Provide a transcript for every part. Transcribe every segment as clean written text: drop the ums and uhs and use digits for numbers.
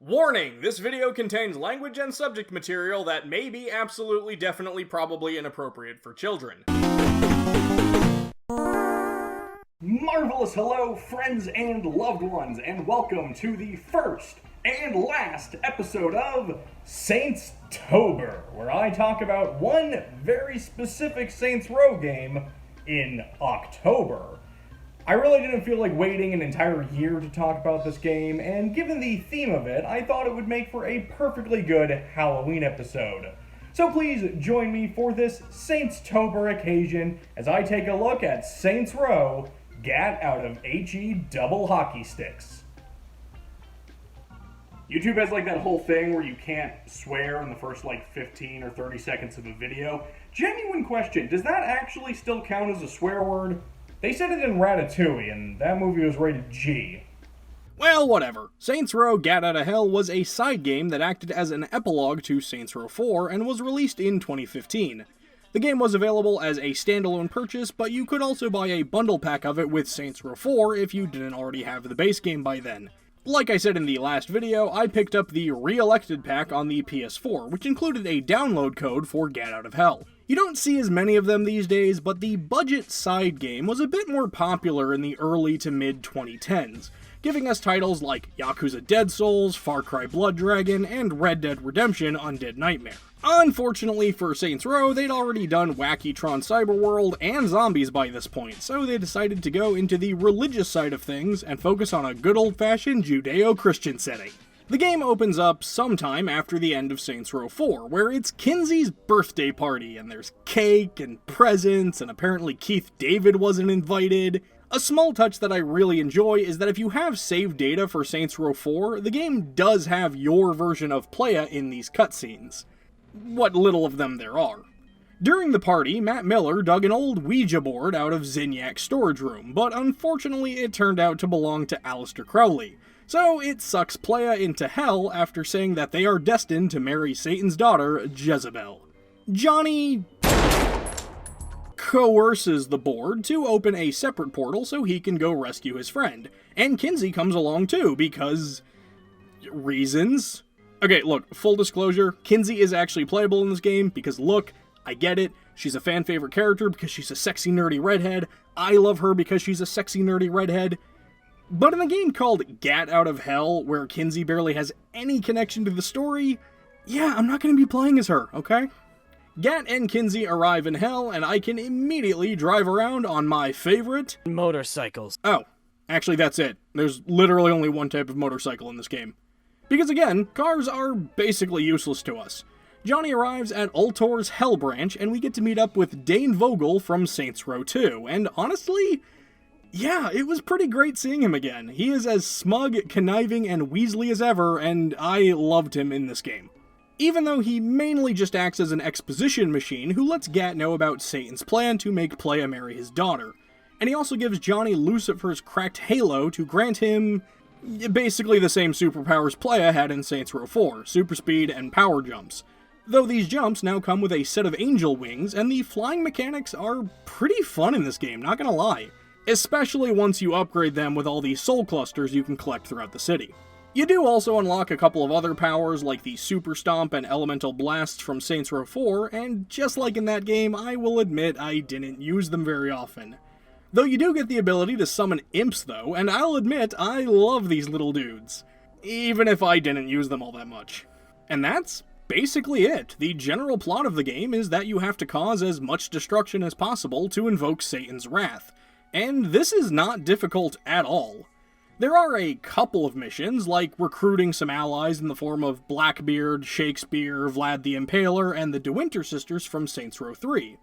Warning! This video contains language and subject material that may be absolutely, definitely, probably inappropriate for children. Marvelous hello, friends and loved ones, and welcome to the first and last episode of Saintstober, where I talk about one very specific Saints Row game in October. I really didn't feel like waiting an entire year to talk about this game, and given the theme of it, I thought it would make for a perfectly good Halloween episode. So please join me for this Saintstober occasion as I take a look at Saints Row, Gat out of HE double hockey sticks. YouTube has like that whole thing where you can't swear in the first 15 or 30 seconds of a video. Genuine question, does that actually still count as a swear word? They said it in Ratatouille, and that movie was rated G. Well, whatever. Saints Row Gat Out of Hell was a side game that acted as an epilogue to Saints Row 4 and was released in 2015. The game was available as a standalone purchase, but you could also buy a bundle pack of it with Saints Row 4 if you didn't already have the base game by then. Like I said in the last video, I picked up the Re-Elected pack on the PS4, which included a download code for Gat Out of Hell. You don't see as many of them these days, but the budget side game was a bit more popular in the early to mid-2010s, giving us titles like Yakuza Dead Souls, Far Cry Blood Dragon, and Red Dead Redemption Undead Nightmare. Unfortunately for Saints Row, they'd already done Wacky-Tron Cyberworld and zombies by this point, so they decided to go into the religious side of things and focus on a good old-fashioned Judeo-Christian setting. The game opens up sometime after the end of Saints Row 4, where it's Kinsey's birthday party, and there's cake and presents, and apparently Keith David wasn't invited. A small touch that I really enjoy is that if you have saved data for Saints Row 4, the game does have your version of Playa in these cutscenes. What little of them there are. During the party, Matt Miller dug an old Ouija board out of Zignac's storage room, but unfortunately it turned out to belong to Aleister Crowley. So it sucks Playa into hell after saying that they are destined to marry Satan's daughter, Jezebel. Johnny coerces the board to open a separate portal so he can go rescue his friend. And Kinsey comes along too, because reasons? Okay, look, full disclosure, Kinsey is actually playable in this game because look, I get it, she's a fan favorite character because she's a sexy nerdy redhead, I love her because she's a sexy nerdy redhead. But in a game called Gat Out of Hell, where Kinsey barely has any connection to the story, yeah, I'm not going to be playing as her, okay? Gat and Kinsey arrive in Hell, and I can immediately drive around on my favorite motorcycles. Oh, actually that's it. There's literally only one type of motorcycle in this game. Because again, cars are basically useless to us. Johnny arrives at Ultor's Hell Branch, and we get to meet up with Dane Vogel from Saints Row 2, and honestly, yeah, it was pretty great seeing him again. He is as smug, conniving, and Weasley as ever, and I loved him in this game. Even though he mainly just acts as an exposition machine who lets Gat know about Satan's plan to make Playa marry his daughter. And he also gives Johnny Lucifer's cracked halo to grant him basically the same superpowers Playa had in Saints Row 4, super speed and power jumps. Though these jumps now come with a set of angel wings, and the flying mechanics are pretty fun in this game, not gonna lie. Especially once you upgrade them with all these soul clusters you can collect throughout the city. You do also unlock a couple of other powers like the Super Stomp and Elemental Blasts from Saints Row 4, and just like in that game, I will admit I didn't use them very often. Though you do get the ability to summon imps though, and I'll admit I love these little dudes. Even if I didn't use them all that much. And that's basically it. The general plot of the game is that you have to cause as much destruction as possible to invoke Satan's wrath. And this is not difficult at all. There are a couple of missions, like recruiting some allies in the form of Blackbeard, Shakespeare, Vlad the Impaler, and the De Winter sisters from Saints Row 3.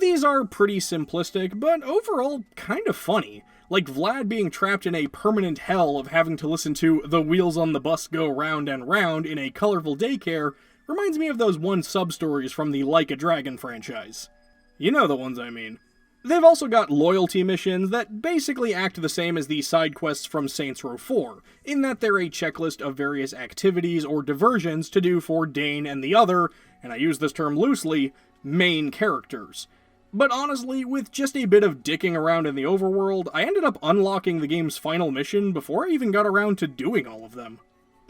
These are pretty simplistic, but overall kind of funny, like Vlad being trapped in a permanent hell of having to listen to The Wheels on the Bus Go Round and Round in a colorful daycare reminds me of those one sub-stories from the Like a Dragon franchise. You know the ones I mean. They've also got loyalty missions that basically act the same as the side quests from Saints Row 4, in that they're a checklist of various activities or diversions to do for Dane and the other, and I use this term loosely, main characters. But honestly, with just a bit of dicking around in the overworld, I ended up unlocking the game's final mission before I even got around to doing all of them.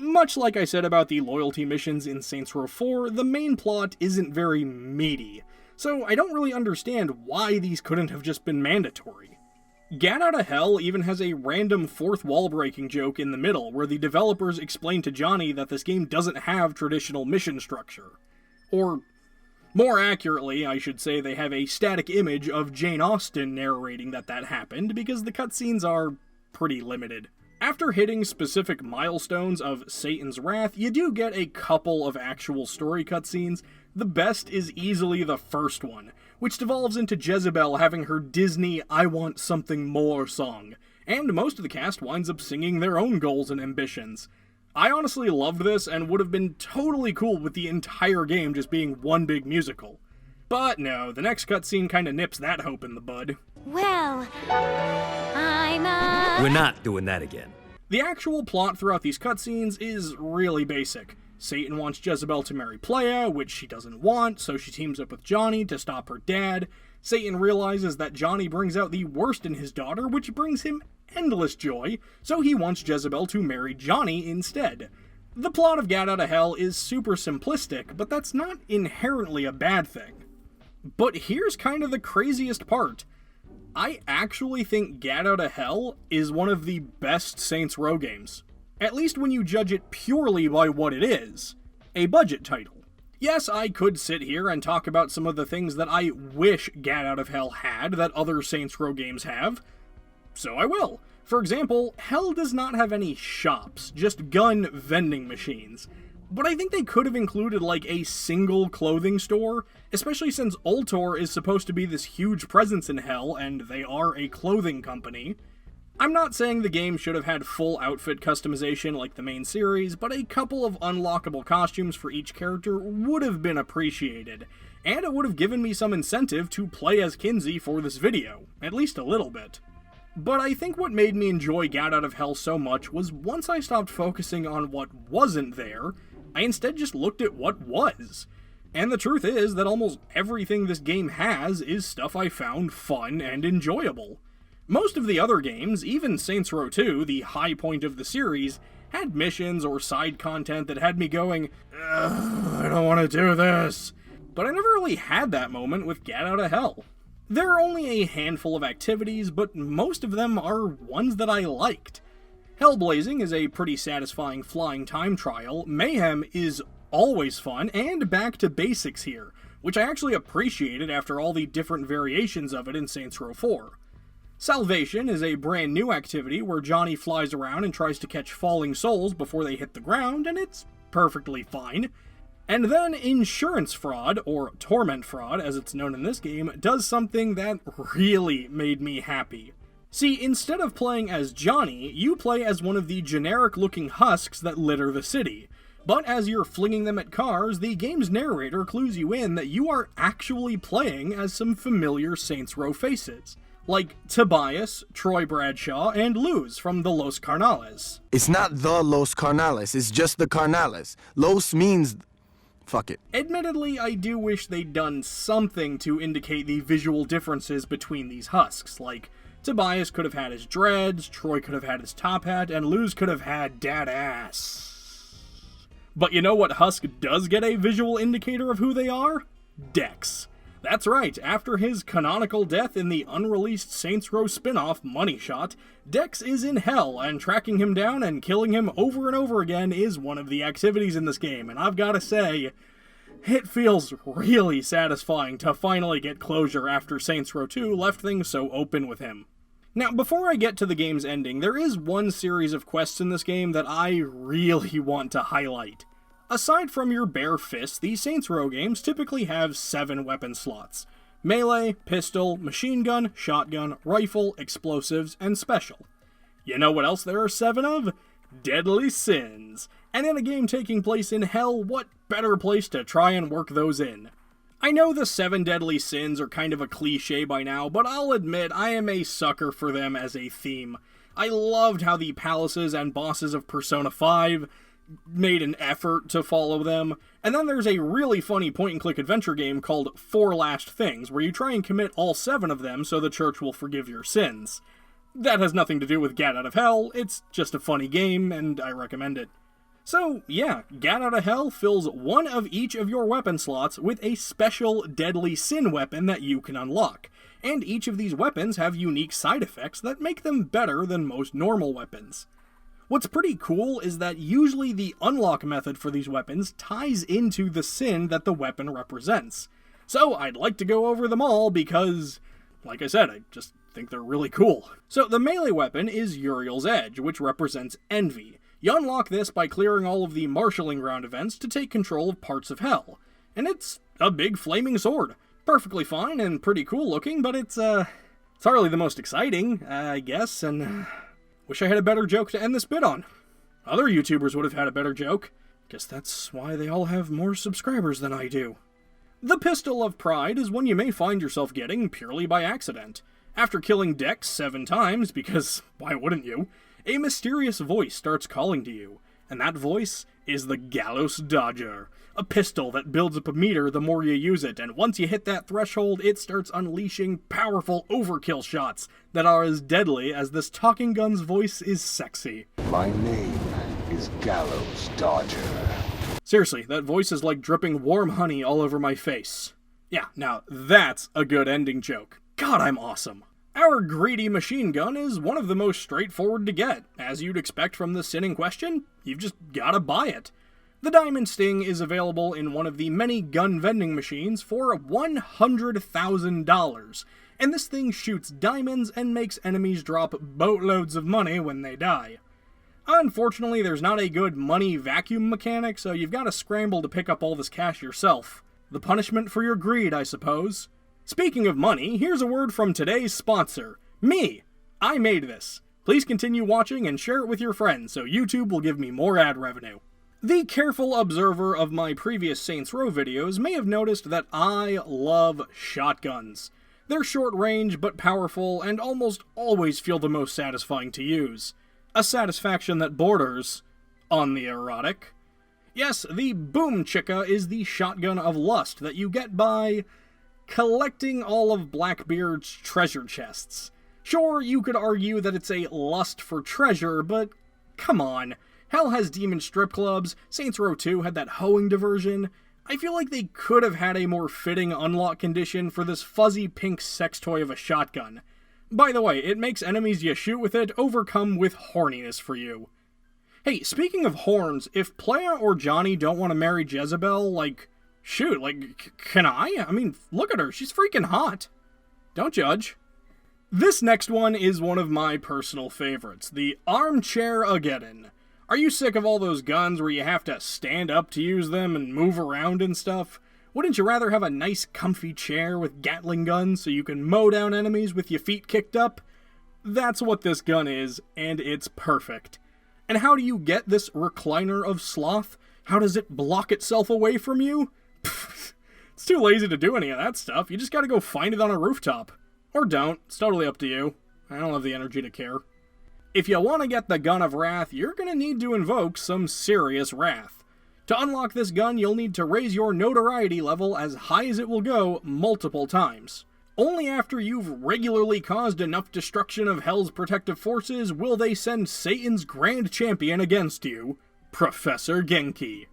Much like I said about the loyalty missions in Saints Row 4, the main plot isn't very meaty, so I don't really understand why these couldn't have just been mandatory. Gat Outta Hell even has a random fourth wall breaking joke in the middle where the developers explain to Johnny that this game doesn't have traditional mission structure. Or, more accurately, I should say they have a static image of Jane Austen narrating that happened because the cutscenes are pretty limited. After hitting specific milestones of Satan's Wrath, you do get a couple of actual story cutscenes. The best is easily the first one, which devolves into Jezebel having her Disney I Want Something More song, and most of the cast winds up singing their own goals and ambitions. I honestly loved this and would have been totally cool with the entire game just being one big musical. But no, the next cutscene kinda nips that hope in the bud. Well, We're not doing that again. The actual plot throughout these cutscenes is really basic. Satan wants Jezebel to marry Playa, which she doesn't want, so she teams up with Johnny to stop her dad. Satan realizes that Johnny brings out the worst in his daughter, which brings him endless joy, so he wants Jezebel to marry Johnny instead. The plot of Gat Outta Hell is super simplistic, but that's not inherently a bad thing. But here's kind of the craziest part. I actually think Gat Outta Hell is one of the best Saints Row games. At least when you judge it purely by what it is. A budget title. Yes, I could sit here and talk about some of the things that I wish Gat Out of Hell had that other Saints Row games have. So I will. For example, Hell does not have any shops, just gun vending machines. But I think they could have included like a single clothing store, especially since Ultor is supposed to be this huge presence in Hell and they are a clothing company. I'm not saying the game should have had full outfit customization like the main series, but a couple of unlockable costumes for each character would have been appreciated, and it would have given me some incentive to play as Kinsey for this video, at least a little bit. But I think what made me enjoy Gat Out of Hell so much was once I stopped focusing on what wasn't there, I instead just looked at what was. And the truth is that almost everything this game has is stuff I found fun and enjoyable. Most of the other games, even Saints Row 2, the high point of the series, had missions or side content that had me going, I don't want to do this. But I never really had that moment with Gat Outta Hell. There are only a handful of activities, but most of them are ones that I liked. Hellblazing is a pretty satisfying flying time trial, Mayhem is always fun, and back to basics here, which I actually appreciated after all the different variations of it in Saints Row 4. Salvation is a brand new activity where Johnny flies around and tries to catch falling souls before they hit the ground, and it's perfectly fine. And then Insurance Fraud, or Torment Fraud as it's known in this game, does something that really made me happy. See, instead of playing as Johnny, you play as one of the generic-looking husks that litter the city. But as you're flinging them at cars, the game's narrator clues you in that you are actually playing as some familiar Saints Row faces. Like Tobias, Troy Bradshaw, and Luz from the Los Carnales. It's not the Los Carnales, it's just the Carnales. Los means... fuck it. Admittedly, I do wish they'd done something to indicate the visual differences between these husks, like Tobias could have had his dreads, Troy could have had his top hat, and Luz could have had dad ass. But you know what husk does get a visual indicator of who they are? Dex. That's right, after his canonical death in the unreleased Saints Row spin-off Money Shot, Dex is in hell, and tracking him down and killing him over and over again is one of the activities in this game, and I've gotta say, it feels really satisfying to finally get closure after Saints Row 2 left things so open with him. Now, before I get to the game's ending, there is one series of quests in this game that I really want to highlight. Aside from your bare fists, the Saints Row games typically have 7 weapon slots. Melee, pistol, machine gun, shotgun, rifle, explosives, and special. You know what else there are 7 of? Deadly Sins. And in a game taking place in hell, what better place to try and work those in? I know the 7 deadly sins are kind of a cliche by now, but I'll admit I am a sucker for them as a theme. I loved how the palaces and bosses of Persona 5 made an effort to follow them, and then there's a really funny point-and-click adventure game called 4 Last Things, where you try and commit all 7 of them so the church will forgive your sins. That has nothing to do with Gat Out of Hell, it's just a funny game, and I recommend it. So yeah, Gat Out of Hell fills one of each of your weapon slots with a special deadly sin weapon that you can unlock, and each of these weapons have unique side effects that make them better than most normal weapons. What's pretty cool is that usually the unlock method for these weapons ties into the sin that the weapon represents. So I'd like to go over them all because, like I said, I just think they're really cool. So the melee weapon is Uriel's Edge, which represents envy. You unlock this by clearing all of the marshalling ground events to take control of parts of hell. And it's a big flaming sword. Perfectly fine and pretty cool looking, but it's hardly the most exciting, I guess, and wish I had a better joke to end this bit on. Other YouTubers would have had a better joke. Guess that's why they all have more subscribers than I do. The Pistol of Pride is one you may find yourself getting purely by accident. After killing Dex 7 times, because why wouldn't you, a mysterious voice starts calling to you, and that voice is the Gallows Dodger, a pistol that builds up a meter the more you use it, and once you hit that threshold, it starts unleashing powerful overkill shots that are as deadly as this talking gun's voice is sexy. My name is Gallows Dodger. Seriously, that voice is like dripping warm honey all over my face. Yeah, now that's a good ending joke. God, I'm awesome. Our greedy machine gun is one of the most straightforward to get. As you'd expect from the sin in question, you've just gotta buy it. The Diamond Sting is available in one of the many gun vending machines for $100,000, and this thing shoots diamonds and makes enemies drop boatloads of money when they die. Unfortunately, there's not a good money vacuum mechanic, so you've gotta scramble to pick up all this cash yourself. The punishment for your greed, I suppose. Speaking of money, here's a word from today's sponsor, me. I made this. Please continue watching and share it with your friends so YouTube will give me more ad revenue. The careful observer of my previous Saints Row videos may have noticed that I love shotguns. They're short range but powerful and almost always feel the most satisfying to use. A satisfaction that borders on the erotic. Yes, the Boom Chicka is the shotgun of lust that you get by collecting all of Blackbeard's treasure chests. Sure, you could argue that it's a lust for treasure, but come on. Hell has demon strip clubs, Saints Row 2 had that hoeing diversion. I feel like they could have had a more fitting unlock condition for this fuzzy pink sex toy of a shotgun. By the way, it makes enemies you shoot with it overcome with horniness for you. Hey, speaking of horns, if Playa or Johnny don't want to marry Jezebel, shoot, can I? I mean, look at her, she's freaking hot. Don't judge. This next one is one of my personal favorites, the Armchair Ageddon. Are you sick of all those guns where you have to stand up to use them and move around and stuff? Wouldn't you rather have a nice comfy chair with Gatling guns so you can mow down enemies with your feet kicked up? That's what this gun is, and it's perfect. And how do you get this recliner of sloth? How does it block itself away from you? It's too lazy to do any of that stuff. You just gotta go find it on a rooftop. Or don't. It's totally up to you. I don't have the energy to care. If you want to get the Gun of Wrath, you're gonna need to invoke some serious wrath. To unlock this gun, you'll need to raise your notoriety level as high as it will go multiple times. Only after you've regularly caused enough destruction of Hell's protective forces will they send Satan's grand champion against you, Professor Genki.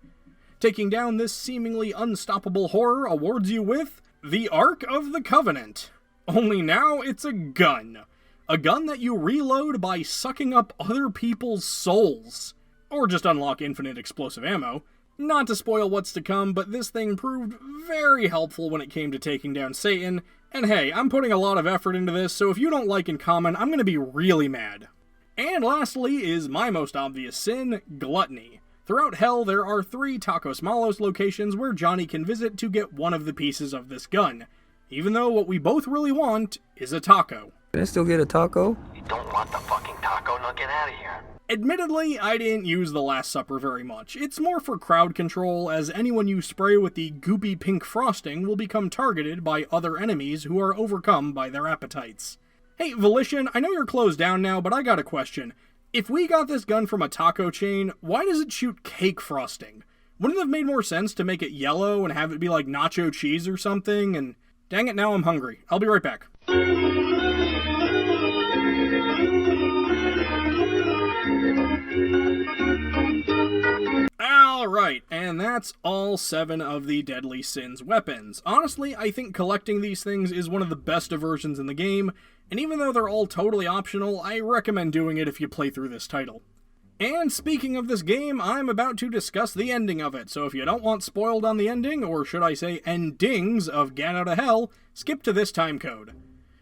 Taking down this seemingly unstoppable horror awards you with the Ark of the Covenant. Only now it's a gun. A gun that you reload by sucking up other people's souls. Or just unlock infinite explosive ammo. Not to spoil what's to come, but this thing proved very helpful when it came to taking down Satan. And hey, I'm putting a lot of effort into this, so if you don't like and comment, I'm gonna be really mad. And lastly is my most obvious sin, gluttony. Throughout Hell, there are 3 Tacos Malos locations where Johnny can visit to get one of the pieces of this gun. Even though what we both really want is a taco. Can I still get a taco? You don't want the fucking taco? Now get out of here. Admittedly, I didn't use the Last Supper very much. It's more for crowd control, as anyone you spray with the goopy pink frosting will become targeted by other enemies who are overcome by their appetites. Hey, Volition, I know you're closed down now, but I got a question. If we got this gun from a taco chain, why does it shoot cake frosting? Wouldn't it have made more sense to make it yellow and have it be like nacho cheese or something? And dang it, now I'm hungry. I'll be right back. Alright, and that's all 7 of the Deadly Sins weapons. Honestly, I think collecting these things is one of the best diversions in the game, and even though they're all totally optional, I recommend doing it if you play through this title. And speaking of this game, I'm about to discuss the ending of it, so if you don't want spoiled on the ending, or should I say endings of Get Out of Hell, skip to this timecode.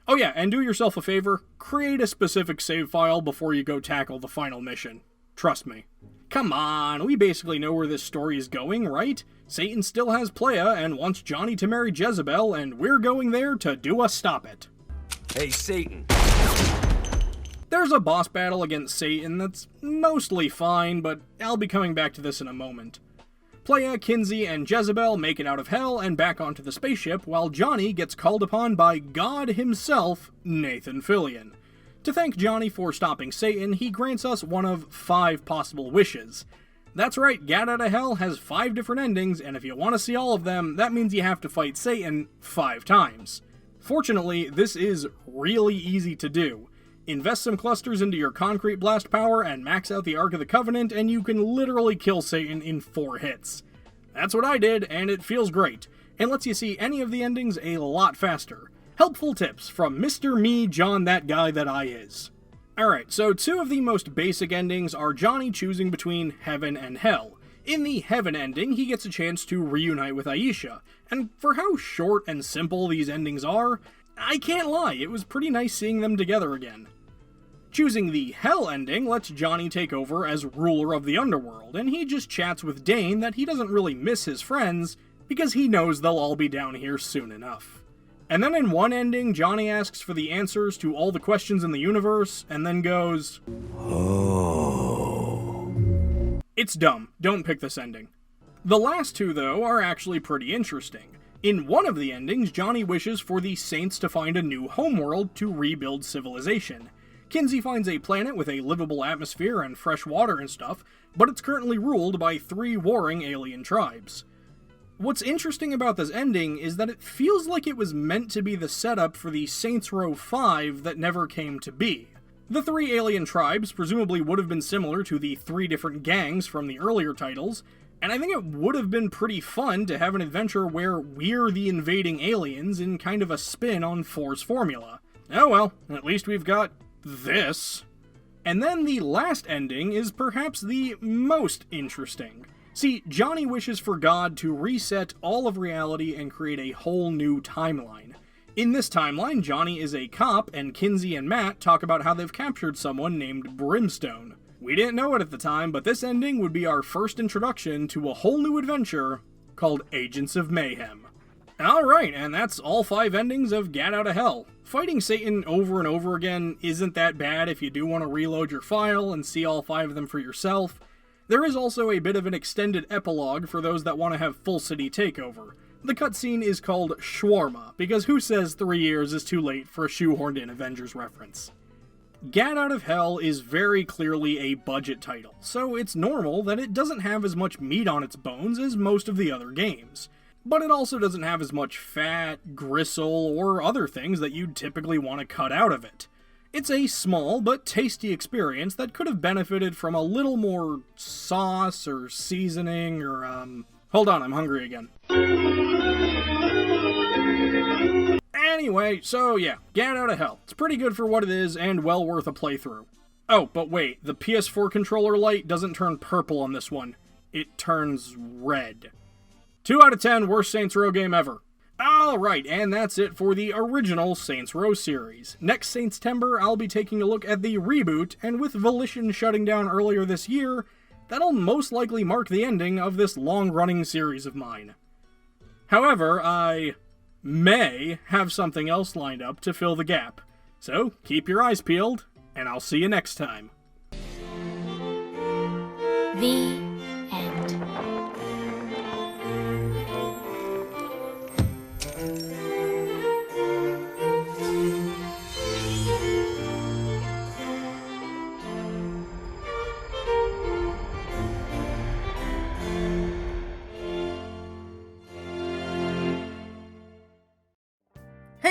Oh yeah, and do yourself a favor, create a specific save file before you go tackle the final mission. Trust me. Come on, we basically know where this story is going, right? Satan still has Playa and wants Johnny to marry Jezebel, and we're going there to do a stop it. Hey, Satan. There's a boss battle against Satan that's mostly fine, but I'll be coming back to this in a moment. Playa, Kinsey, and Jezebel make it out of hell and back onto the spaceship, while Johnny gets called upon by God himself, Nathan Fillion. To thank Johnny for stopping Satan, he grants us one of 5 possible wishes. That's right, Get Out of Hell has 5 different endings, and if you want to see all of them, that means you have to fight Satan 5 times. Fortunately, this is really easy to do. Invest some clusters into your concrete blast power and max out the Ark of the Covenant, and you can literally kill Satan in 4 hits. That's what I did, and it feels great, and lets you see any of the endings a lot faster. Helpful tips from Mr. Me John That Guy That I Is. Alright, so 2 of the most basic endings are Johnny choosing between heaven and hell. In the heaven ending, he gets a chance to reunite with Aisha, and for how short and simple these endings are, I can't lie, it was pretty nice seeing them together again. Choosing the hell ending lets Johnny take over as ruler of the underworld, and he just chats with Dane that he doesn't really miss his friends, because he knows they'll all be down here soon enough. And then in one ending, Johnny asks for the answers to all the questions in the universe, and then goes, "Oh." It's dumb, don't pick this ending. The last 2, though, are actually pretty interesting. In one of the endings, Johnny wishes for the Saints to find a new homeworld to rebuild civilization. Kinsey finds a planet with a livable atmosphere and fresh water and stuff, but it's currently ruled by 3 warring alien tribes. What's interesting about this ending is that it feels like it was meant to be the setup for the Saints Row 5 that never came to be. The 3 alien tribes presumably would have been similar to the 3 different gangs from the earlier titles, and I think it would have been pretty fun to have an adventure where we're the invading aliens in kind of a spin on 4's formula. Oh well, at least we've got this. And then the last ending is perhaps the most interesting. See, Johnny wishes for God to reset all of reality and create a whole new timeline. In this timeline, Johnny is a cop, and Kinsey and Matt talk about how they've captured someone named Brimstone. We didn't know it at the time, but this ending would be our first introduction to a whole new adventure called Agents of Mayhem. Alright, and that's all 5 endings of Get Out of Hell. Fighting Satan over and over again isn't that bad if you do want to reload your file and see all 5 of them for yourself. There is also a bit of an extended epilogue for those that want to have full city takeover. The cutscene is called Shawarma, because who says 3 years is too late for a shoehorned-in Avengers reference? Get Out of Hell is very clearly a budget title, so it's normal that it doesn't have as much meat on its bones as most of the other games. But it also doesn't have as much fat, gristle, or other things that you'd typically want to cut out of it. It's a small but tasty experience that could have benefited from a little more sauce or seasoning or, Hold on, I'm hungry again. Anyway, so yeah, Get Out of Hell. It's pretty good for what it is and well worth a playthrough. Oh, but wait, the PS4 controller light doesn't turn purple on this one. It turns red. 2 out of 10, worst Saints Row game ever. Alright, and that's it for the original Saints Row series. Next Saintstober, I'll be taking a look at the reboot, and with Volition shutting down earlier this year, that'll most likely mark the ending of this long-running series of mine. However, I may have something else lined up to fill the gap. So, keep your eyes peeled, and I'll see you next time. The end.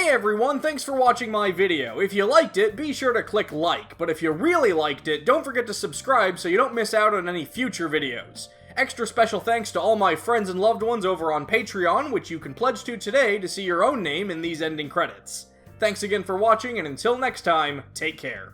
Hey everyone, thanks for watching my video. If you liked it, be sure to click like, but if you really liked it, don't forget to subscribe so you don't miss out on any future videos. Extra special thanks to all my friends and loved ones over on Patreon, which you can pledge to today to see your own name in these ending credits. Thanks again for watching, and until next time, take care.